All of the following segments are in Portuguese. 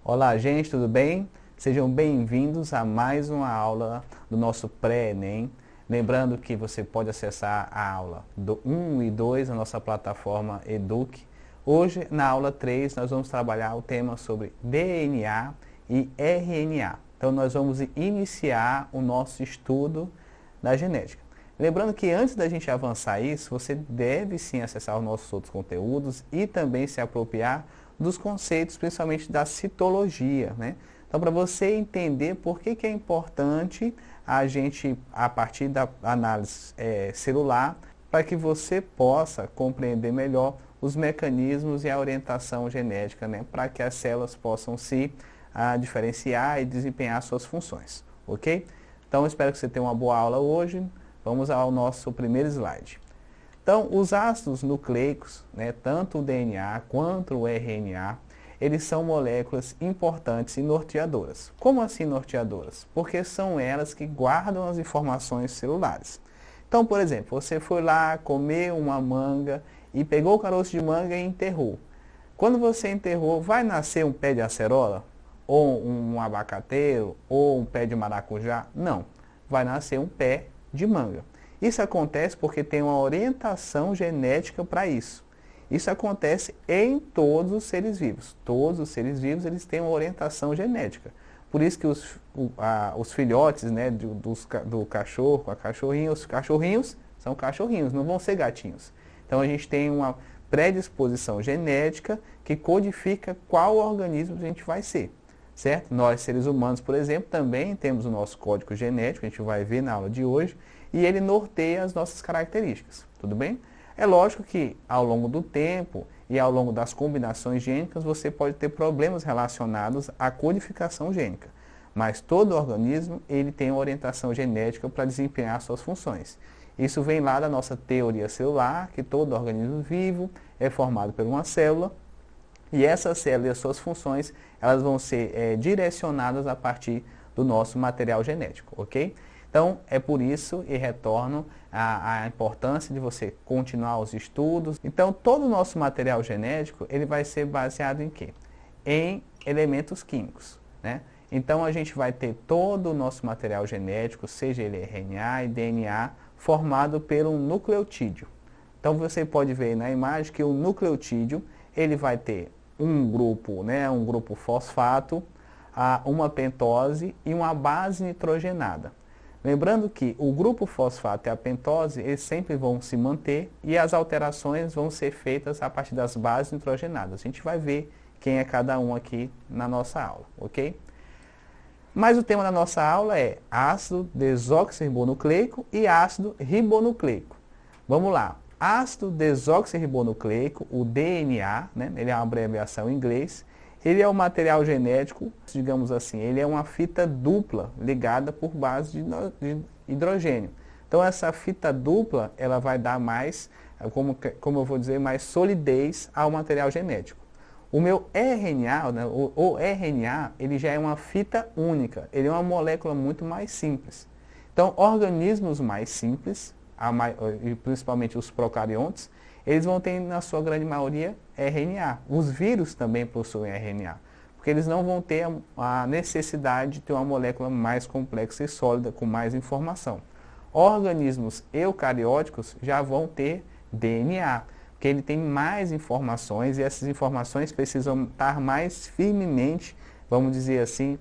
Olá, gente, tudo bem? Sejam bem-vindos a mais uma aula do nosso pré-ENEM. Lembrando que você pode acessar a aula do 1 e 2 na nossa plataforma Eduque. Hoje, na aula 3, nós vamos trabalhar o tema sobre DNA e RNA. Então, nós vamos iniciar o nosso estudo da genética. Lembrando que antes da gente avançar isso, você deve sim acessar os nossos outros conteúdos e também se apropriar dos conceitos, principalmente da citologia, né? Então, para você entender por que é importante a gente, a partir da análise celular, para que você possa compreender melhor os mecanismos e a orientação genética, né? Para que as células possam se diferenciar e desempenhar suas funções, ok? Então, espero que você tenha uma boa aula hoje. Vamos ao nosso primeiro slide. Então, os ácidos nucleicos, né, tanto o DNA quanto o RNA, eles são moléculas importantes e norteadoras. Como assim norteadoras? Porque são elas que guardam as informações celulares. Então, por exemplo, você foi lá comer uma manga e pegou o caroço de manga e enterrou. Quando você enterrou, vai nascer um pé de acerola? Ou um abacateiro? Ou um pé de maracujá? Não. Vai nascer um pé de manga. Isso acontece porque tem uma orientação genética para isso. Isso acontece em todos os seres vivos. Todos os seres vivos eles têm uma orientação genética. Por isso que os filhotes, né, do cachorro, a cachorrinha, os cachorrinhos são cachorrinhos, não vão ser gatinhos. Então a gente tem uma predisposição genética que codifica qual organismo a gente vai ser. Certo? Nós, seres humanos, por exemplo, também temos o nosso código genético, a gente vai ver na aula de hoje, e ele norteia as nossas características, tudo bem? É lógico que ao longo do tempo e ao longo das combinações gênicas, você pode ter problemas relacionados à codificação gênica, mas todo organismo ele tem uma orientação genética para desempenhar suas funções. Isso vem lá da nossa teoria celular, que todo organismo vivo é formado por uma célula, e essa célula e as suas funções, elas vão ser direcionadas a partir do nosso material genético, ok? Então, é por isso, e retorno a importância de você continuar os estudos. Então, todo o nosso material genético, ele vai ser baseado em quê? Em elementos químicos, né? Então, a gente vai ter todo o nosso material genético, seja ele RNA e DNA, formado por um nucleotídeo. Então, você pode ver na imagem que o nucleotídeo, ele vai ter um grupo, né, um grupo fosfato, uma pentose e uma base nitrogenada. Lembrando que o grupo fosfato e a pentose, eles sempre vão se manter e as alterações vão ser feitas a partir das bases nitrogenadas. A gente vai ver quem é cada um aqui na nossa aula, ok? Mas o tema da nossa aula é ácido desoxirribonucleico e ácido ribonucleico. Vamos lá. Ácido desoxirribonucleico, o DNA, né, ele é uma abreviação em inglês, ele é um material genético, digamos assim, ele é uma fita dupla ligada por base de hidrogênio. Então essa fita dupla, ela vai dar mais, como eu vou dizer, mais solidez ao material genético. O meu RNA, né, o RNA, ele já é uma fita única, ele é uma molécula muito mais simples. Então organismos mais simples, principalmente os procariontes, eles vão ter na sua grande maioria RNA. Os vírus também possuem RNA, porque eles não vão ter a necessidade de ter uma molécula mais complexa e sólida, com mais informação. Organismos eucarióticos já vão ter DNA, porque ele tem mais informações e essas informações precisam estar mais firmemente, vamos dizer assim,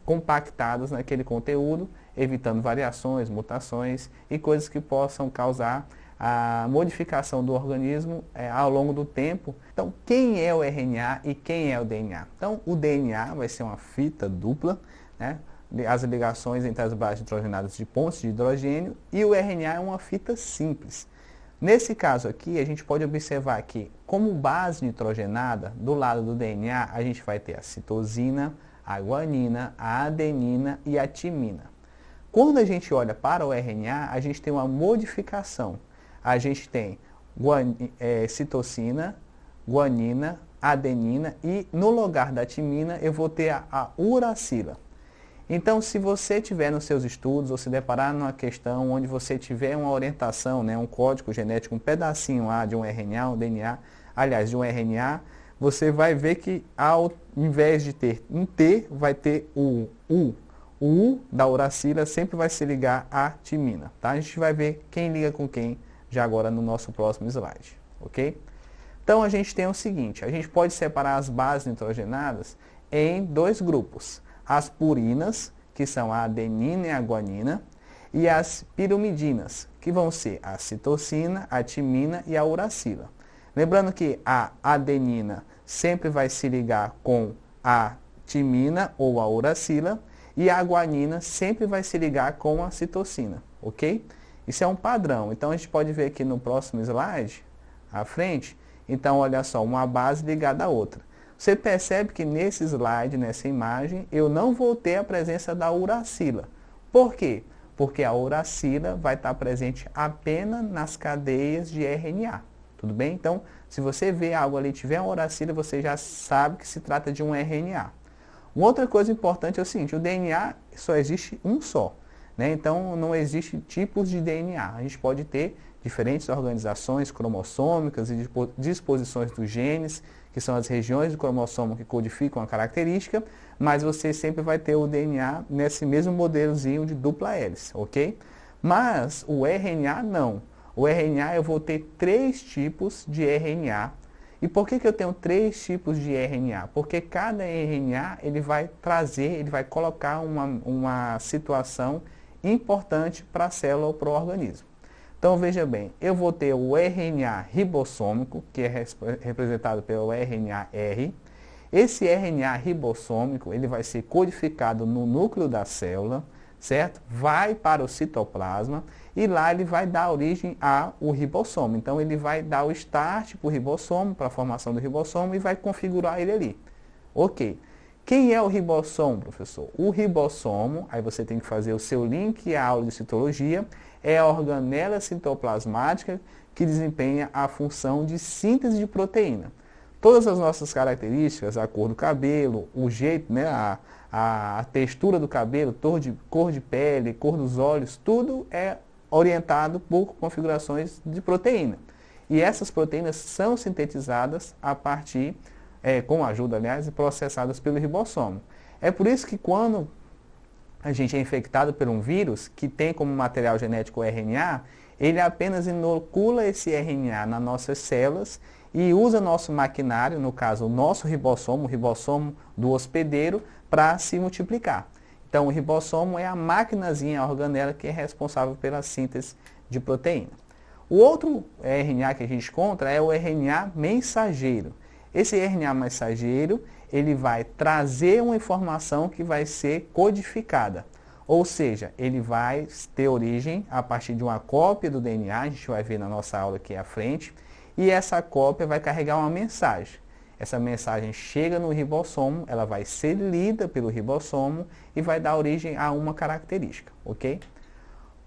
compactadas naquele conteúdo, evitando variações, mutações e coisas que possam causar a modificação do organismo ao longo do tempo. Então, quem é o RNA e quem é o DNA? Então, o DNA vai ser uma fita dupla, né? As ligações entre as bases nitrogenadas de pontos de hidrogênio, e o RNA é uma fita simples. Nesse caso aqui, a gente pode observar que, como base nitrogenada, do lado do DNA, a gente vai ter a citosina, a guanina, a adenina e a timina. Quando a gente olha para o RNA, a gente tem uma modificação. A gente tem citosina, guanina, adenina e no lugar da timina eu vou ter a uracila. Então, se você tiver nos seus estudos ou se deparar numa questão onde você tiver uma orientação, né, um código genético, um pedacinho lá de um RNA, um DNA, aliás, de um RNA, você vai ver que ao invés de ter um T, vai ter o U. O U da uracila sempre vai se ligar à timina, tá? A gente vai ver quem liga com quem já agora no nosso próximo slide, ok? Então, a gente tem o seguinte, a gente pode separar as bases nitrogenadas em dois grupos. As purinas, que são a adenina e a guanina, e as pirimidinas, que vão ser a citosina, a timina e a uracila. Lembrando que a adenina sempre vai se ligar com a timina ou a uracila, e a guanina sempre vai se ligar com a citosina, ok? Isso é um padrão. Então, a gente pode ver aqui no próximo slide, à frente, então, olha só, uma base ligada à outra. Você percebe que nesse slide, nessa imagem, eu não vou ter a presença da uracila. Por quê? Porque a uracila vai estar presente apenas nas cadeias de RNA. Tudo bem? Então, se você vê algo ali, tiver uma uracila, você já sabe que se trata de um RNA. Uma outra coisa importante é o seguinte, o DNA só existe um só, né? Então, não existe tipos de DNA. A gente pode ter diferentes organizações cromossômicas e disposições dos genes, que são as regiões do cromossomo que codificam a característica, mas você sempre vai ter o DNA nesse mesmo modelozinho de dupla hélice, ok? Mas o RNA não. O RNA eu vou ter 3 tipos de RNA. E por que eu tenho 3 tipos de RNA? Porque cada RNA ele vai trazer, ele vai colocar uma situação importante para a célula ou para o organismo. Então, veja bem, eu vou ter o RNA ribossômico, que é representado pelo RNA-R. Esse RNA ribossômico, ele vai ser codificado no núcleo da célula, certo? Vai para o citoplasma e lá ele vai dar origem ao ribossomo. Então, ele vai dar o start para o ribossomo, para a formação do ribossomo e vai configurar ele ali. Ok. Quem é o ribossomo, professor? O ribossomo, aí você tem que fazer o seu link à aula de citologia, é a organela citoplasmática que desempenha a função de síntese de proteína. Todas as nossas características, a cor do cabelo, o jeito, né, a textura do cabelo, cor de pele, cor dos olhos, tudo é orientado por configurações de proteína. E essas proteínas são sintetizadas a partir, com a ajuda, aliás, e processadas pelo ribossomo. É por isso que quando a gente é infectado por um vírus que tem como material genético o RNA, ele apenas inocula esse RNA nas nossas células e usa nosso maquinário, no caso o nosso ribossomo, o ribossomo do hospedeiro, para se multiplicar. Então o ribossomo é a maquinazinha, a organela que é responsável pela síntese de proteína. O outro RNA que a gente encontra é o RNA mensageiro. Esse RNA mensageiro, ele vai trazer uma informação que vai ser codificada. Ou seja, ele vai ter origem a partir de uma cópia do DNA, a gente vai ver na nossa aula aqui à frente, e essa cópia vai carregar uma mensagem. Essa mensagem chega no ribossomo, ela vai ser lida pelo ribossomo e vai dar origem a uma característica, ok?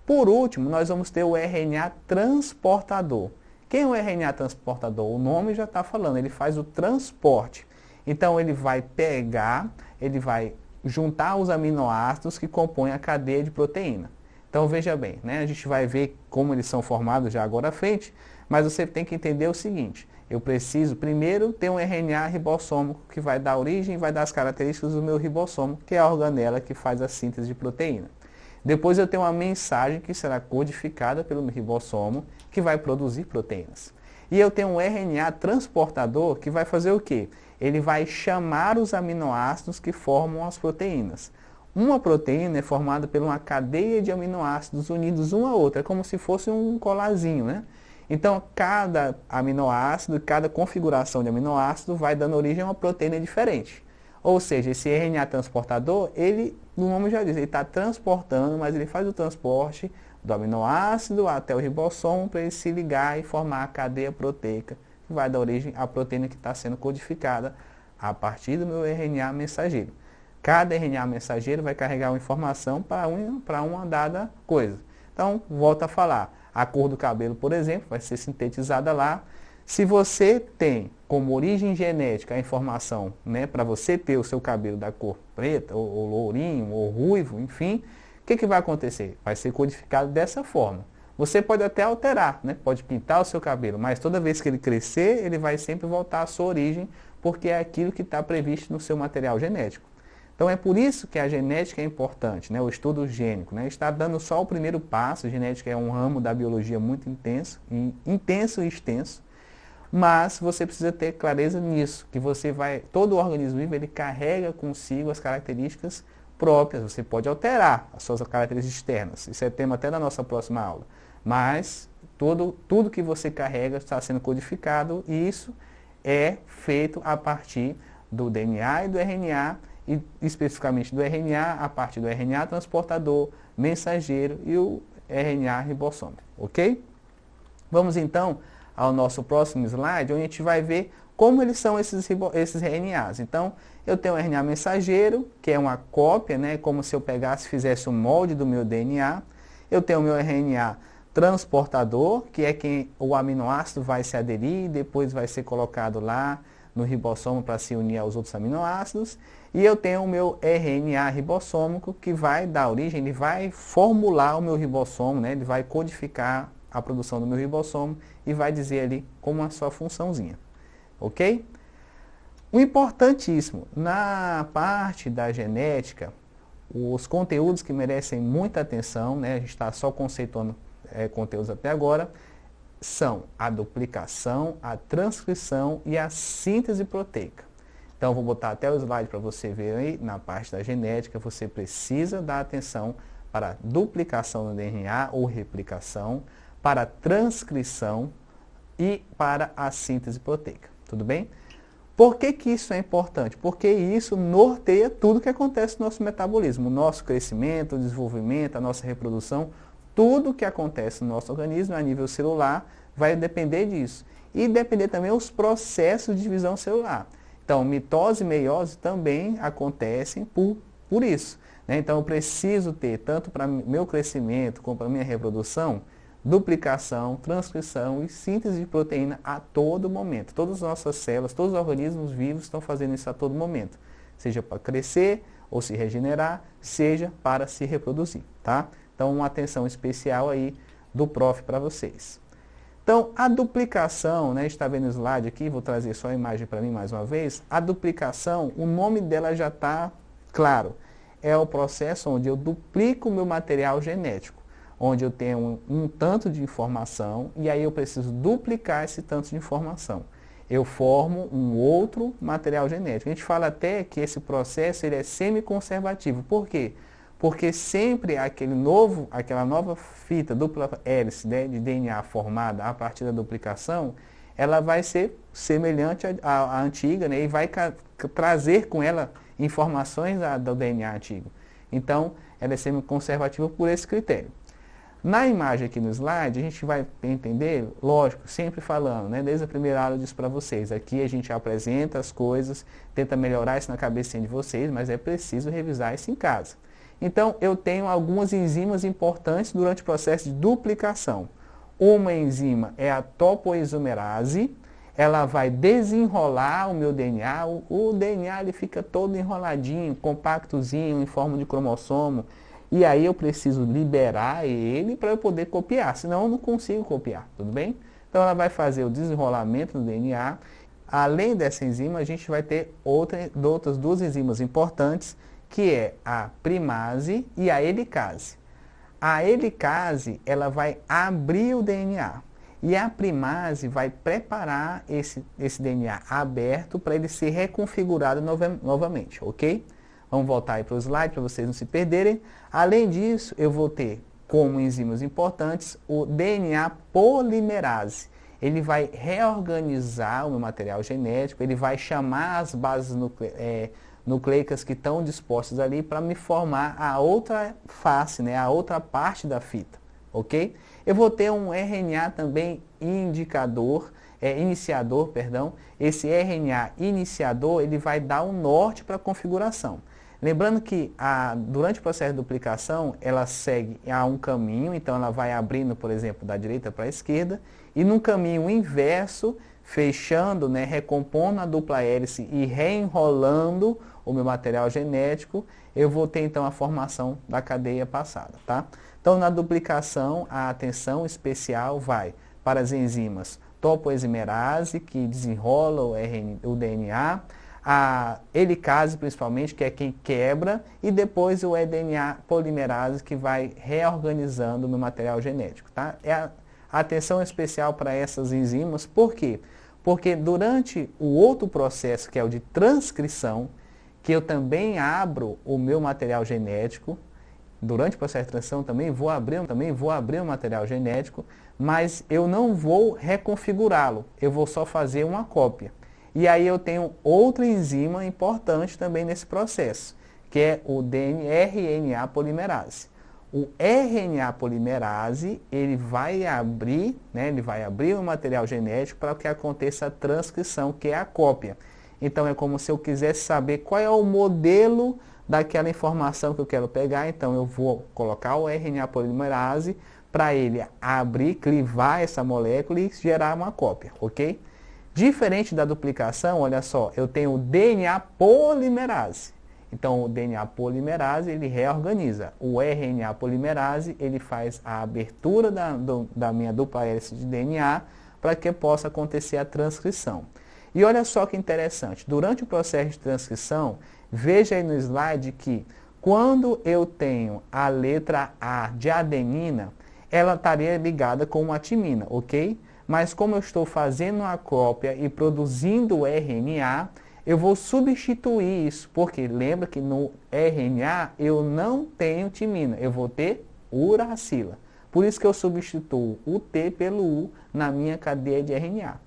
Por último, nós vamos ter o RNA transportador. Quem é o RNA transportador? O nome já está falando, ele faz o transporte. Então, ele vai pegar, ele vai juntar os aminoácidos que compõem a cadeia de proteína. Então, veja bem, né? A gente vai ver como eles são formados já agora à frente, mas você tem que entender o seguinte, eu preciso primeiro ter um RNA ribossômico que vai dar origem, vai dar as características do meu ribossomo, que é a organela que faz a síntese de proteína. Depois eu tenho uma mensagem que será codificada pelo ribossomo, que vai produzir proteínas. E eu tenho um RNA transportador que vai fazer o quê? Ele vai chamar os aminoácidos que formam as proteínas. Uma proteína é formada por uma cadeia de aminoácidos unidos um a outro, é como se fosse um colarzinho, né? Então, cada aminoácido, cada configuração de aminoácido vai dando origem a uma proteína diferente. Ou seja, esse RNA transportador, ele, no nome já diz, ele está transportando, mas ele faz o transporte do aminoácido até o ribossomo para ele se ligar e formar a cadeia proteica, que vai dar origem à proteína que está sendo codificada a partir do meu RNA mensageiro. Cada RNA mensageiro vai carregar uma informação para uma dada coisa. Então, volto a falar, A cor do cabelo, por exemplo, vai ser sintetizada lá. Se você tem como origem genética a informação, né, para você ter o seu cabelo da cor preta, ou lourinho, ou ruivo, enfim, o que vai acontecer? Vai ser codificado dessa forma. Você pode até alterar, né, pode pintar o seu cabelo, mas toda vez que ele crescer, ele vai sempre voltar à sua origem, porque é aquilo que está previsto no seu material genético. Então é por isso que a genética é importante, né, o estudo gênico, né, está dando só o primeiro passo. A genética é um ramo da biologia muito intenso e extenso. Mas você precisa ter clareza nisso, que todo organismo vivo ele carrega consigo as características próprias. Você pode alterar as suas características externas. Isso é tema até da nossa próxima aula. Mas tudo que você carrega está sendo codificado e isso é feito a partir do DNA e do RNA, e especificamente do RNA, a partir do RNA transportador, mensageiro e o RNA ribossoma, ok? Vamos então ao nosso próximo slide, onde a gente vai ver como eles são esses RNAs. Então, eu tenho o RNA mensageiro, que é uma cópia, né, como se eu pegasse e fizesse um molde do meu DNA. Eu tenho o meu RNA transportador, que é quem o aminoácido vai se aderir e depois vai ser colocado lá no ribossomo para se unir aos outros aminoácidos. E eu tenho o meu RNA ribossômico, que vai dar origem, ele vai formular o meu ribossomo, né, ele vai codificar a produção do meu ribossomo e vai dizer ali como a sua funçãozinha, ok? O importantíssimo, na parte da genética, os conteúdos que merecem muita atenção, né, a gente está só conceituando conteúdos até agora, são a duplicação, a transcrição e a síntese proteica. Então, vou botar até o slide para você ver aí, na parte da genética, você precisa dar atenção para a duplicação do DNA ou replicação, para a transcrição e para a síntese proteica. Tudo bem? Por que isso é importante? Porque isso norteia tudo que acontece no nosso metabolismo, o nosso crescimento, o desenvolvimento, a nossa reprodução, tudo que acontece no nosso organismo a nível celular vai depender disso. E depender também os processos de divisão celular. Então, mitose e meiose também acontecem por isso, né? Então, eu preciso ter, tanto para meu crescimento como para minha reprodução, duplicação, transcrição e síntese de proteína a todo momento. Todas as nossas células, todos os organismos vivos estão fazendo isso a todo momento. Seja para crescer ou se regenerar, seja para se reproduzir, tá? Então, uma atenção especial aí do prof para vocês. Então, a duplicação, né, está vendo o slide aqui, vou trazer só a imagem para mim mais uma vez. A duplicação, o nome dela já está claro. É o processo onde eu duplico o meu material genético, onde eu tenho um tanto de informação e aí eu preciso duplicar esse tanto de informação. Eu formo um outro material genético. A gente fala até que esse processo ele é semi-conservativo. Por quê? Porque sempre aquela nova fita dupla hélice, né, de DNA formada a partir da duplicação, ela vai ser semelhante à antiga, né, e vai trazer com ela informações do DNA antigo. Então, ela é semi-conservativa por esse critério. Na imagem aqui no slide, a gente vai entender, lógico, sempre falando, né? Desde a primeira aula eu disse para vocês, aqui a gente apresenta as coisas, tenta melhorar isso na cabecinha de vocês, mas é preciso revisar isso em casa. Então, eu tenho algumas enzimas importantes durante o processo de duplicação. Uma enzima é a topoisomerase, ela vai desenrolar o meu DNA, o DNA ele fica todo enroladinho, compactozinho, em forma de cromossomo, e aí eu preciso liberar ele para eu poder copiar, senão eu não consigo copiar, tudo bem? Então ela vai fazer o desenrolamento do DNA. Além dessa enzima, a gente vai ter outras duas enzimas importantes, que é a primase e a helicase. A helicase, ela vai abrir o DNA. E a primase vai preparar esse DNA aberto para ele ser reconfigurado novamente, ok? Vamos voltar aí para o slide para vocês não se perderem. Além disso, eu vou ter como enzimas importantes o DNA polimerase. Ele vai reorganizar o meu material genético, ele vai chamar as bases nucleicas que estão dispostas ali para me formar a outra face, né, a outra parte da fita, ok? Eu vou ter um RNA também iniciador. Esse RNA iniciador, ele vai dar um norte para a configuração. Lembrando que durante o processo de duplicação, ela segue a um caminho, então ela vai abrindo, por exemplo, da direita para a esquerda, e num caminho inverso, fechando, né, recompondo a dupla hélice e reenrolando o meu material genético, eu vou ter então a formação da cadeia passada, tá? Então, na duplicação, a atenção especial vai para as enzimas topoisomerase, que desenrola o DNA, a helicase principalmente, que é quem quebra, e depois o eDNA polimerase, que vai reorganizando o meu material genético, tá? A atenção especial para essas enzimas, por quê? Porque durante o outro processo, que é o de transcrição, que eu também abro o meu material genético, durante o processo de transição também vou abrir o material genético, mas eu não vou reconfigurá-lo, eu vou só fazer uma cópia. E aí eu tenho outra enzima importante também nesse processo, que é o RNA polimerase. O RNA polimerase, ele vai abrir o material genético para que aconteça a transcrição, que é a cópia. Então é como se eu quisesse saber qual é o modelo daquela informação que eu quero pegar, então eu vou colocar o RNA polimerase para ele abrir, clivar essa molécula e gerar uma cópia, ok? Diferente da duplicação, olha só, eu tenho o DNA polimerase. Então o DNA polimerase ele reorganiza. O RNA polimerase ele faz a abertura da minha dupla hélice de DNA para que possa acontecer a transcrição. E olha só que interessante, durante o processo de transcrição, veja aí no slide que quando eu tenho a letra A de adenina, ela estaria ligada com uma timina, ok? Mas como eu estou fazendo a cópia e produzindo o RNA, eu vou substituir isso, porque lembra que no RNA eu não tenho timina, eu vou ter uracila. Por isso que eu substituo o T pelo U na minha cadeia de RNA.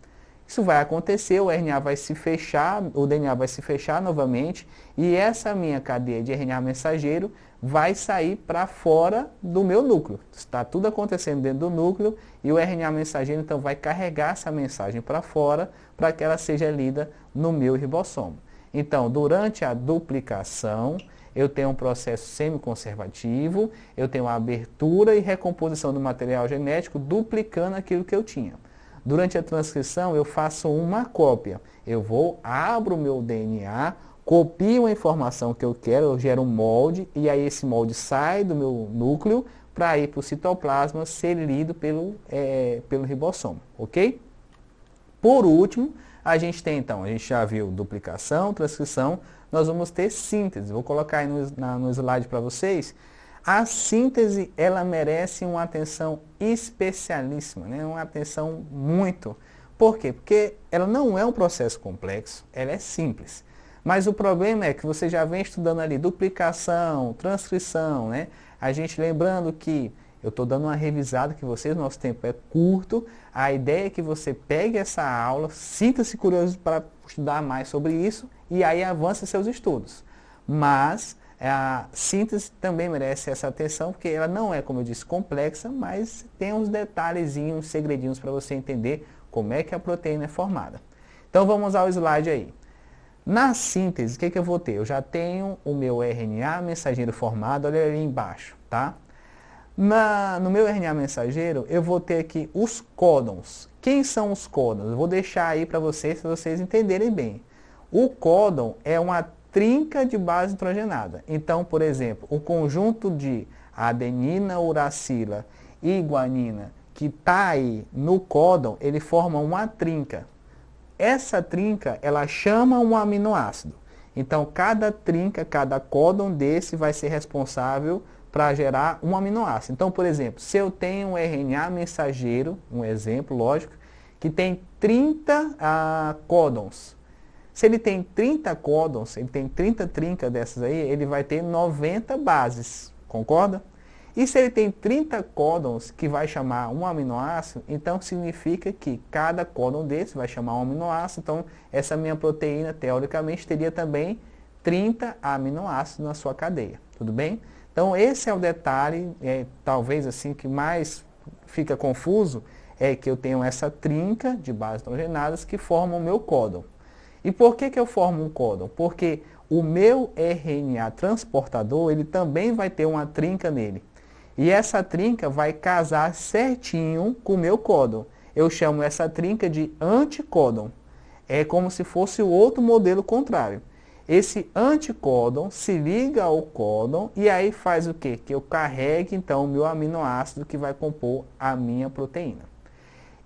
Isso vai acontecer, o RNA vai se fechar, o DNA vai se fechar novamente e essa minha cadeia de RNA mensageiro vai sair para fora do meu núcleo. Está tudo acontecendo dentro do núcleo e o RNA mensageiro então vai carregar essa mensagem para fora para que ela seja lida no meu ribossomo. Então, durante a duplicação, eu tenho um processo semiconservativo, eu tenho a abertura e recomposição do material genético duplicando aquilo que eu tinha. Durante a transcrição, eu faço uma cópia. Abro o meu DNA, copio a informação que eu quero, eu gero um molde, e aí esse molde sai do meu núcleo para ir para o citoplasma ser lido pelo ribossomo, ok? Por último, a gente já viu duplicação, transcrição, nós vamos ter síntese. Vou colocar aí no slide para vocês. A síntese, ela merece uma atenção especialíssima, né? Uma atenção muito. Por quê? Porque ela não é um processo complexo, ela é simples. Mas o problema é que você já vem estudando ali duplicação, transcrição, né? A gente lembrando que eu estou dando uma revisada que vocês, nosso tempo é curto. A ideia é que você pegue essa aula, sinta-se curioso para estudar mais sobre isso e aí avance seus estudos. Mas a síntese também merece essa atenção, porque ela não é, como eu disse, complexa, mas tem uns detalhezinhos, uns segredinhos para você entender como é que a proteína é formada. Então vamos ao slide aí. Na síntese, o que eu vou ter? Eu já tenho o meu RNA mensageiro formado, olha ali embaixo, tá? No meu RNA mensageiro, eu vou ter aqui os códons. Quem são os códons? Eu vou deixar aí para vocês entenderem bem. O códon é uma trinca de base nitrogenada. Então, por exemplo, o conjunto de adenina, uracila e guanina que está aí no códon, ele forma uma trinca. Essa trinca, ela chama um aminoácido. Então, cada trinca, cada códon desse vai ser responsável para gerar um aminoácido. Então, por exemplo, se eu tenho um RNA mensageiro, um exemplo, lógico, que tem 30 códons. Se ele tem 30 códons, ele tem 30 trincas dessas aí, ele vai ter 90 bases, concorda? E se ele tem 30 códons que vai chamar um aminoácido, então significa que cada códon desse vai chamar um aminoácido, então essa minha proteína, teoricamente, teria também 30 aminoácidos na sua cadeia, tudo bem? Então esse é o detalhe, talvez assim, que mais fica confuso, é que eu tenho essa trinca de bases nitrogenadas que formam o meu códon. E por que eu formo um códon? Porque o meu RNA transportador, ele também vai ter uma trinca nele. E essa trinca vai casar certinho com o meu códon. Eu chamo essa trinca de anticódon. É como se fosse o outro modelo contrário. Esse anticódon se liga ao códon e aí faz o quê? Que eu carregue então o meu aminoácido que vai compor a minha proteína.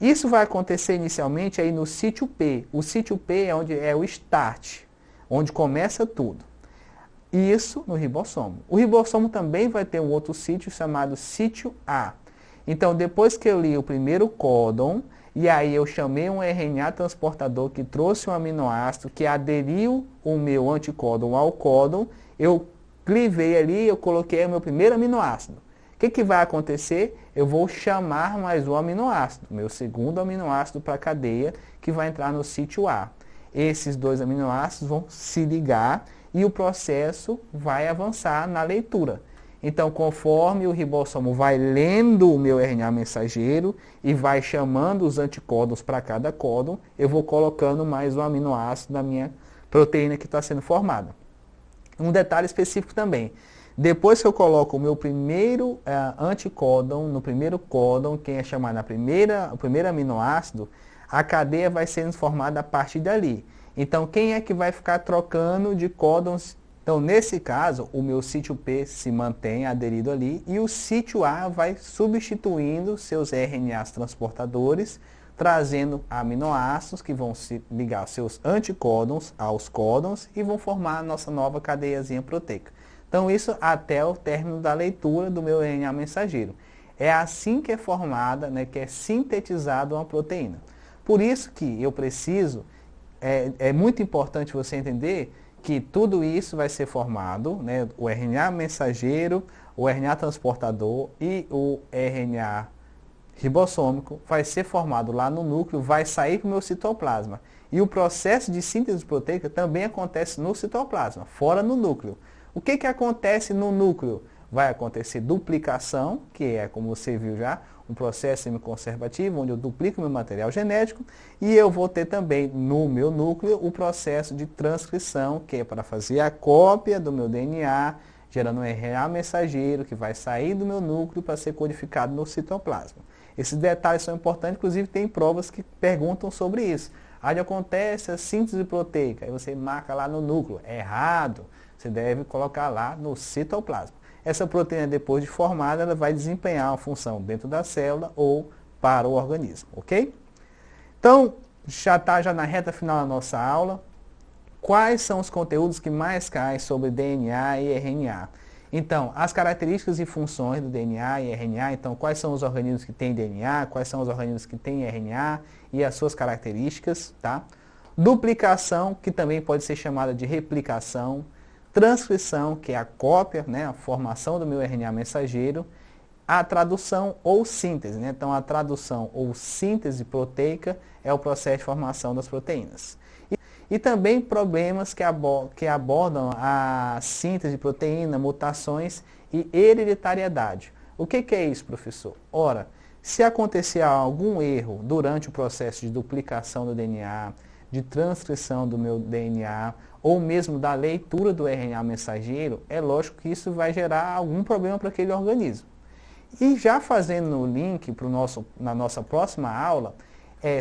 Isso vai acontecer inicialmente aí no sítio P. O sítio P é onde é o start, onde começa tudo. Isso no ribossomo. O ribossomo também vai ter um outro sítio chamado sítio A. Então, depois que eu li o primeiro códon, e aí eu chamei um RNA transportador que trouxe um aminoácido que aderiu o meu anticódon ao códon, eu clivei ali, eu coloquei o meu primeiro aminoácido. O que vai acontecer? Eu vou chamar mais um aminoácido, meu segundo aminoácido para a cadeia, que vai entrar no sítio A. Esses dois aminoácidos vão se ligar e o processo vai avançar na leitura. Então, conforme o ribossomo vai lendo o meu RNA mensageiro e vai chamando os anticódons para cada códon, eu vou colocando mais um aminoácido na minha proteína que está sendo formada. Um detalhe específico também. Depois que eu coloco o meu primeiro anticódon, no primeiro códon, que é chamado o primeiro aminoácido, a cadeia vai sendo formada a partir dali. Então, quem é que vai ficar trocando de códons? Então, nesse caso, o meu sítio P se mantém aderido ali e o sítio A vai substituindo seus RNAs transportadores, trazendo aminoácidos que vão se ligar seus anticódons aos códons e vão formar a nossa nova cadeiazinha proteica. Então, isso até o término da leitura do meu RNA mensageiro. É assim que é formada, né, que é sintetizada uma proteína. Por isso que eu preciso, é muito importante você entender que tudo isso vai ser formado, né, o RNA mensageiro, o RNA transportador e o RNA ribossômico vai ser formado lá no núcleo, vai sair para o meu citoplasma. E o processo de síntese proteica também acontece no citoplasma, fora no núcleo. O que acontece no núcleo? Vai acontecer duplicação, que é, como você viu já, um processo semiconservativo, onde eu duplico meu material genético, e eu vou ter também no meu núcleo o processo de transcrição, que é para fazer a cópia do meu DNA, gerando um RNA mensageiro que vai sair do meu núcleo para ser codificado no citoplasma. Esses detalhes são importantes, inclusive tem provas que perguntam sobre isso. Onde acontece a síntese proteica? Aí você marca lá no núcleo. É errado. Você deve colocar lá no citoplasma. Essa proteína, depois de formada, ela vai desempenhar uma função dentro da célula ou para o organismo, ok? Então, já está na reta final da nossa aula. Quais são os conteúdos que mais caem sobre DNA e RNA? Então, as características e funções do DNA e RNA. Então, quais são os organismos que têm DNA, quais são os organismos que têm RNA e as suas características, tá? Duplicação, que também pode ser chamada de replicação. Transcrição, que é a cópia, né, a formação do meu RNA mensageiro, a tradução ou síntese, né? Então, a tradução ou síntese proteica é o processo de formação das proteínas. E também problemas que abordam a síntese de proteína, mutações e hereditariedade. O que é isso, professor? Ora, se acontecer algum erro durante o processo de duplicação do DNA, de transcrição do meu DNA, ou mesmo da leitura do RNA mensageiro, é lógico que isso vai gerar algum problema para aquele organismo. E já fazendo o link na nossa próxima aula,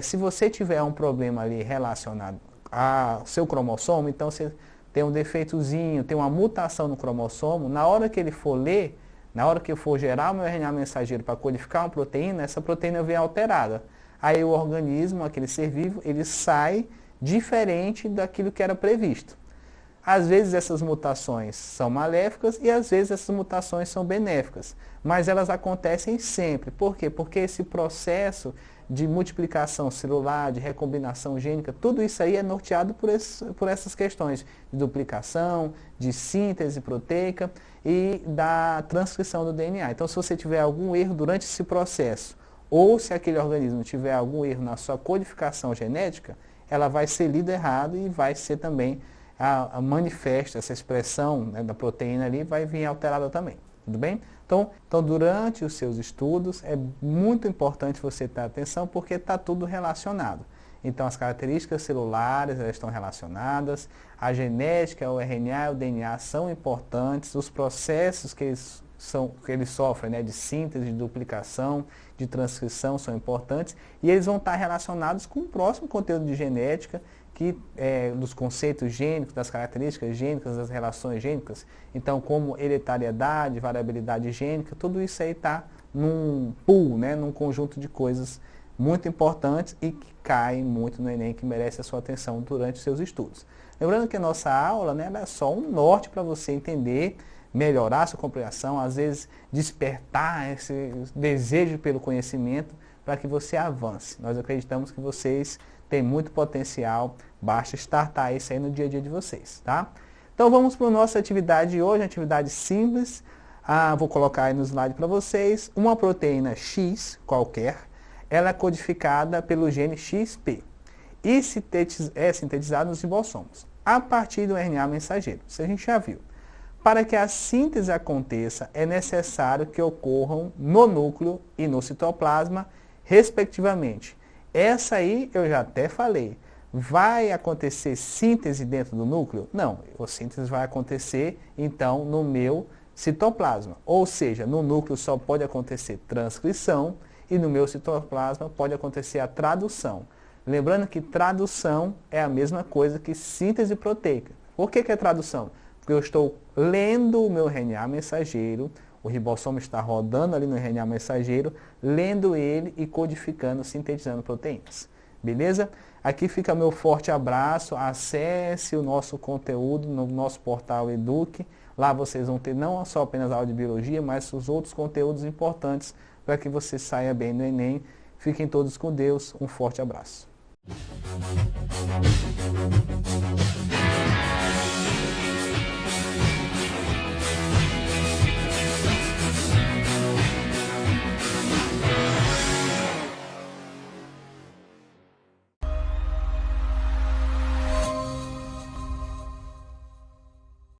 se você tiver um problema ali relacionado ao seu cromossomo, então você tem um defeitozinho, tem uma mutação no cromossomo, na hora que ele for ler, na hora que eu for gerar o meu RNA mensageiro para codificar uma proteína, essa proteína vem alterada. Aí o organismo, aquele ser vivo, ele sai diferente daquilo que era previsto. Às vezes essas mutações são maléficas e às vezes essas mutações são benéficas, mas elas acontecem sempre. Por quê? Porque esse processo de multiplicação celular, de recombinação gênica, tudo isso aí é norteado por essas questões de duplicação, de síntese proteica e da transcrição do DNA. Então, se você tiver algum erro durante esse processo, ou se aquele organismo tiver algum erro na sua codificação genética, ela vai ser lida errado e vai ser também manifesta, essa expressão, né, da proteína ali vai vir alterada também, tudo bem? Então, durante os seus estudos é muito importante você ter atenção porque está tudo relacionado. Então, as características celulares elas estão relacionadas, a genética, o RNA e o DNA são importantes, os processos que eles sofrem, né, de síntese, de duplicação, de transcrição são importantes e eles vão estar relacionados com o próximo conteúdo de genética, dos conceitos gênicos, das características gênicas, das relações gênicas. Então, como hereditariedade, variabilidade gênica, tudo isso aí está num pool, né, num conjunto de coisas muito importantes e que caem muito no Enem, que merece a sua atenção durante os seus estudos. Lembrando que a nossa aula, né, ela é só um norte para você entender, melhorar a sua compreensão, às vezes despertar esse desejo pelo conhecimento para que você avance. Nós acreditamos que vocês têm muito potencial, basta startar isso aí no dia a dia de vocês, tá? Então vamos para a nossa atividade de hoje, uma atividade simples. Vou colocar aí no slide para vocês, uma proteína X qualquer, ela é codificada pelo gene XP e é sintetizada nos ribossomos, a partir do RNA mensageiro, isso a gente já viu. Para que a síntese aconteça, é necessário que ocorram no núcleo e no citoplasma, respectivamente. Essa aí eu já até falei. Vai acontecer síntese dentro do núcleo? Não, a síntese vai acontecer, então, no meu citoplasma. Ou seja, no núcleo só pode acontecer transcrição e no meu citoplasma pode acontecer a tradução. Lembrando que tradução é a mesma coisa que síntese proteica. Por que é tradução? Porque eu estou lendo o meu RNA mensageiro, o ribossomo está rodando ali no RNA mensageiro, lendo ele e codificando, sintetizando proteínas. Beleza? Aqui fica meu forte abraço, acesse o nosso conteúdo no nosso portal Eduque. Lá vocês vão ter não só apenas a aula de biologia, mas os outros conteúdos importantes para que você saia bem no Enem. Fiquem todos com Deus, um forte abraço.